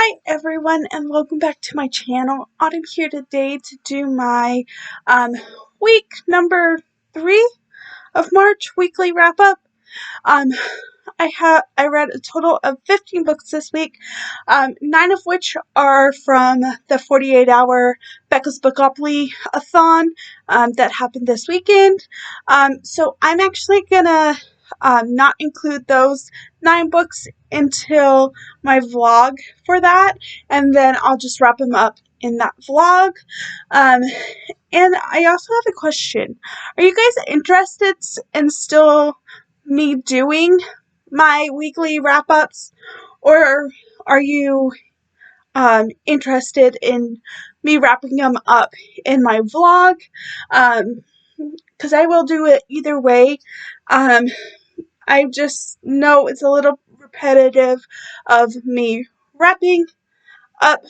Hi everyone and welcome back to my channel. I'm here today to do my week number 3 of March weekly wrap up. I read a total of 15 books this week, 9 of which are from the 48-hour Becca's Bookopoly-a-thon that happened this weekend. So I'm actually gonna not include those 9 books until my vlog for that, and then I'll just wrap them up in that vlog. And I also have a question. Are you guys interested in still me doing my weekly wrap-ups, or are you interested in me wrapping them up in my vlog? Because I will do it either way. I just know it's a little repetitive of me wrapping up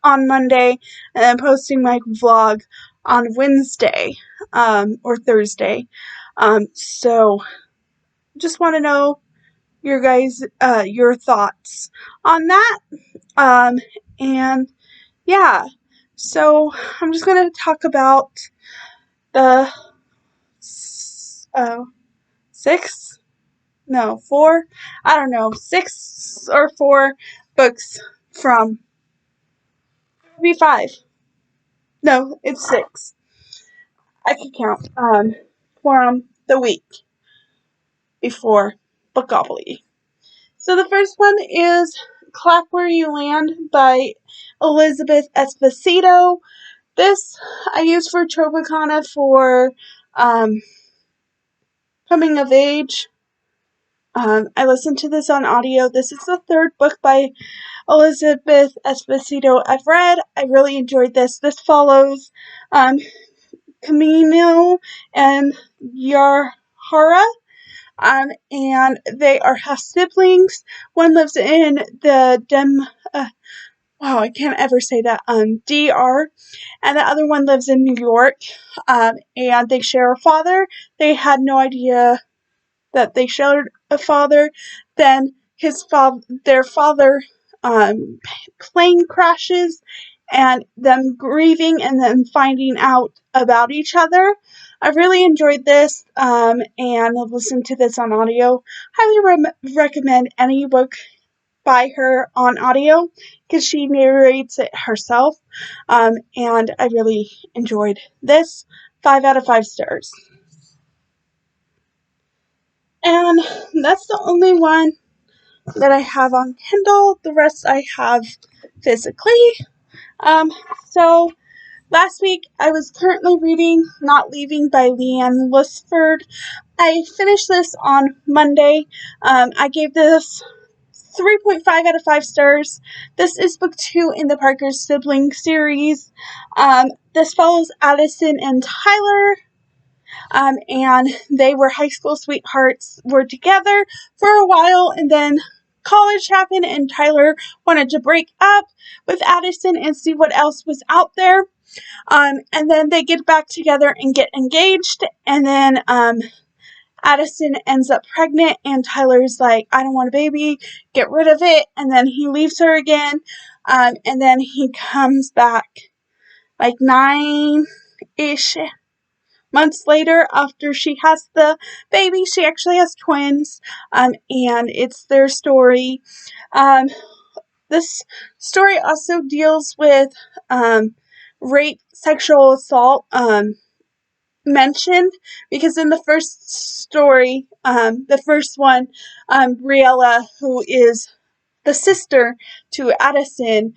on Monday and then posting my vlog on Wednesday or Thursday. So just want to know your guys your thoughts on that. And yeah, so I'm just going to talk about the 6 or 4 books from, maybe 5. No, it's 6. I can count. From the week before Bookopoly. So the first one is Clap Where You Land by Elizabeth Acevedo. This I used for Tropicana for coming of age. I listened to this on audio. This is the 3rd book by Elizabeth Acevedo I've read. I really enjoyed this. This follows Camino and Yarhara, and they are half siblings. One lives in the I can't ever say that, DR, and the other one lives in New York, and they share a father. They had no idea that they shared a father. Then their father, plane crashes, and them grieving and then finding out about each other. I really enjoyed this, and I've listened to this on audio. Highly recommend any book by her on audio because she narrates it herself, and I really enjoyed this. 5 out of 5 stars. And that's the only one that I have on Kindle. The rest I have physically. So last week I was currently reading Not Leaving by Leanne Lunsford. I finished this on Monday. I gave this 3.5 out of 5 stars. This is book 2 in the Parker sibling series. This follows Addison and Tyler. And they were high school sweethearts, were together for a while, and then college happened and Tyler wanted to break up with Addison and see what else was out there. And then they get back together and get engaged, and then Addison ends up pregnant, and Tyler's like, I don't want a baby, get rid of it, and then he leaves her again, and then he comes back like 9-ish months later after she has the baby. She actually has twins, and it's their story. This story also deals with rape, sexual assault, mentioned, because in the first story, the first one, Briella, who is the sister to Addison,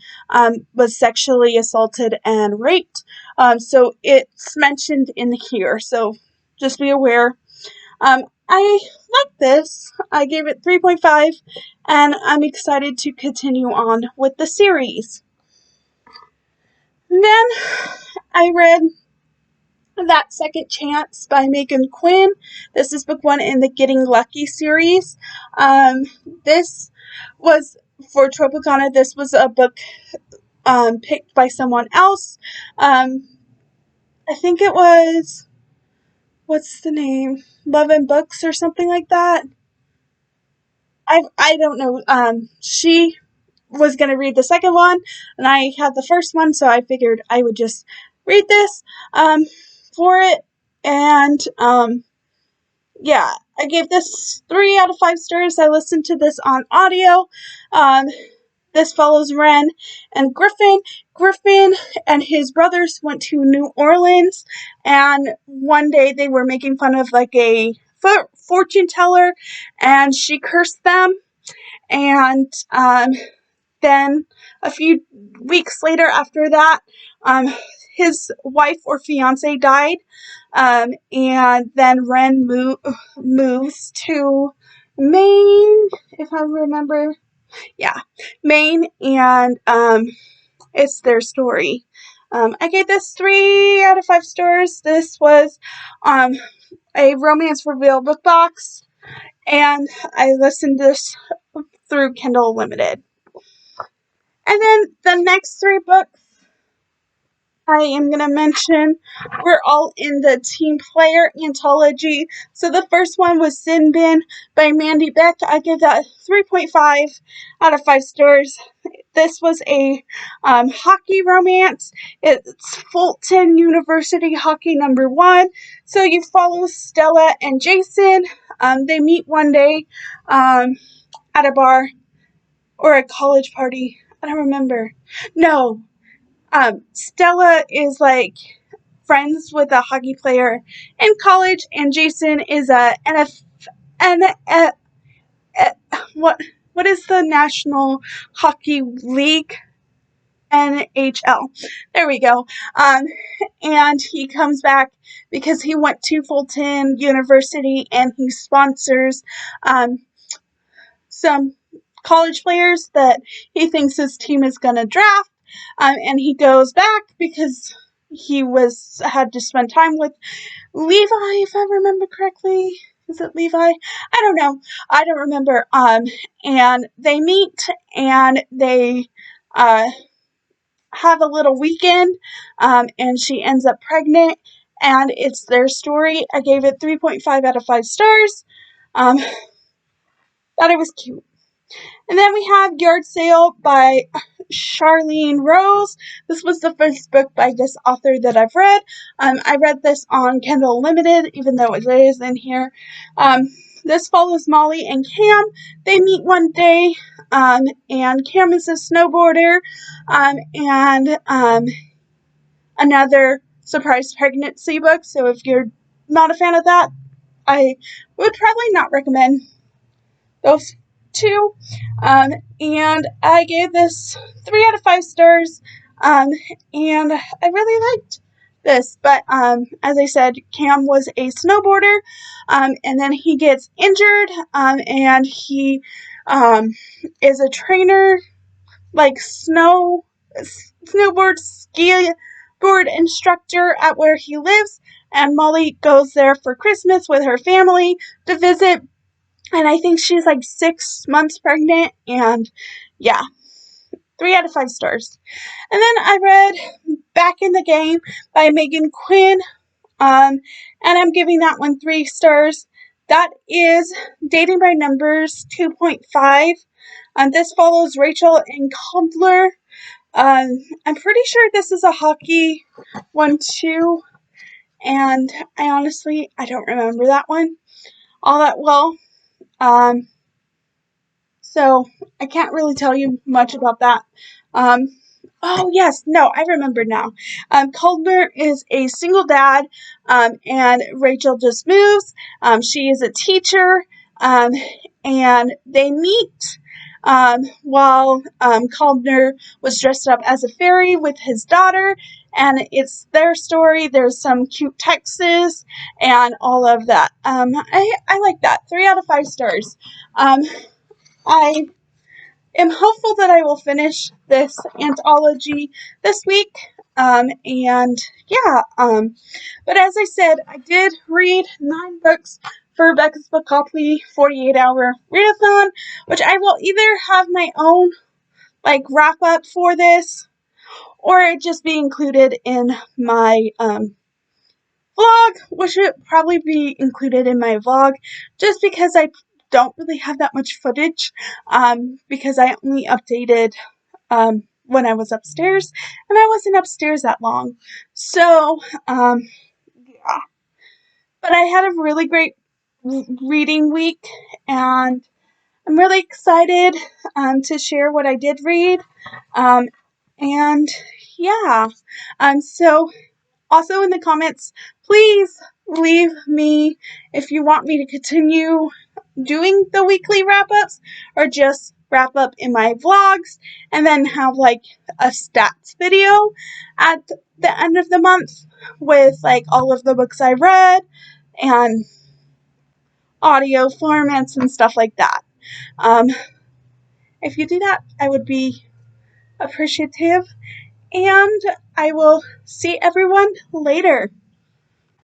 was sexually assaulted and raped. So it's mentioned in here, so just be aware. I like this. I gave it 3.5, and I'm excited to continue on with the series. And then I read That Second Chance by Meghan Quinn. This is book 1 in the Getting Lucky series. This was for Tropicana. This was a book picked by someone else. I think it was, what's the name? Love and Books or something like that. I don't know. She was going to read the second one, and I had the first one, so I figured I would just read this for it. And yeah, I gave this 3 out of 5 stars. I listened to this on audio. This follows Wren and Griffin. Griffin and his brothers went to New Orleans, and one day they were making fun of like a fortune teller, and she cursed them. And then a few weeks later after that, his wife or fiance died, and then Wren moves to Maine, if I remember. Yeah, Maine, and it's their story. I gave this 3 out of 5 stars. This was a Romance Reveal book box, and I listened to this through Kindle Unlimited. And then the next 3 books I am going to mention were all in the Team Player anthology. So the first one was Sin Bin by Mandi Beck. I give that 3.5 out of 5 stars. This was a hockey romance. It's Fulton University Hockey number 1. So you follow Stella and Jason. They meet one day at a bar or a college party. I don't remember. No. Stella is like friends with a hockey player in college, and Jason is a what is the National Hockey League? NHL. There we go. And he comes back because he went to Fulton University and he sponsors some college players that he thinks his team is going to draft. And he goes back because he had to spend time with Levi, if I remember correctly. Is it Levi? I don't know. I don't remember. And they meet and they have a little weekend, and she ends up pregnant, and it's their story. I gave it 3.5 out of 5 stars. Thought it was cute. And then we have Yard Sale by Charlene Rose. This was the first book by this author that I've read. I read this on Kindle Unlimited, even though it is in here. This follows Molly and Cam. They meet one day, and Cam is a snowboarder, and another surprise pregnancy book. So if you're not a fan of that, I would probably not recommend those 2. And I gave this 3 out of 5 stars, and I really liked this, but as I said, Cam was a snowboarder, and then he gets injured, and he is a trainer, like snowboard ski board instructor at where he lives, and Molly goes there for Christmas with her family to visit, and I think she's like 6 months pregnant, and yeah, 3 out of 5 stars. And then I read Back in the Game by Meghan Quinn, and I'm giving that one 3 stars. That is Dating by Numbers 2.5. This follows Rachel and Chandler. I'm pretty sure this is a hockey one too, and I don't remember that one all that well. So I can't really tell you much about that. Oh yes, no, I remember now. Chandler is a single dad, and Rachel just moves. She is a teacher, and they meet while Chandler was dressed up as a fairy with his daughter, and it's their story. There's some cute texts and all of that. I like that. 3 out of 5 stars. I am hopeful that I will finish this anthology this week, and yeah, but as I said, I did read 9 books for Rebecca's Bookoply 48-hour readathon, which I will either have my own, like, wrap-up for this, or it just be included in my, vlog, which would probably be included in my vlog, just because I don't really have that much footage because I only updated when I was upstairs, and I wasn't upstairs that long. So, yeah. But I had a really great reading week, and I'm really excited to share what I did read. And yeah, so also in the comments, please leave me if you want me to continue doing the weekly wrap-ups or just wrap up in my vlogs and then have like a stats video at the end of the month with like all of the books I read and audio formats and stuff like that. If you do that, I would be appreciative, and I will see everyone later.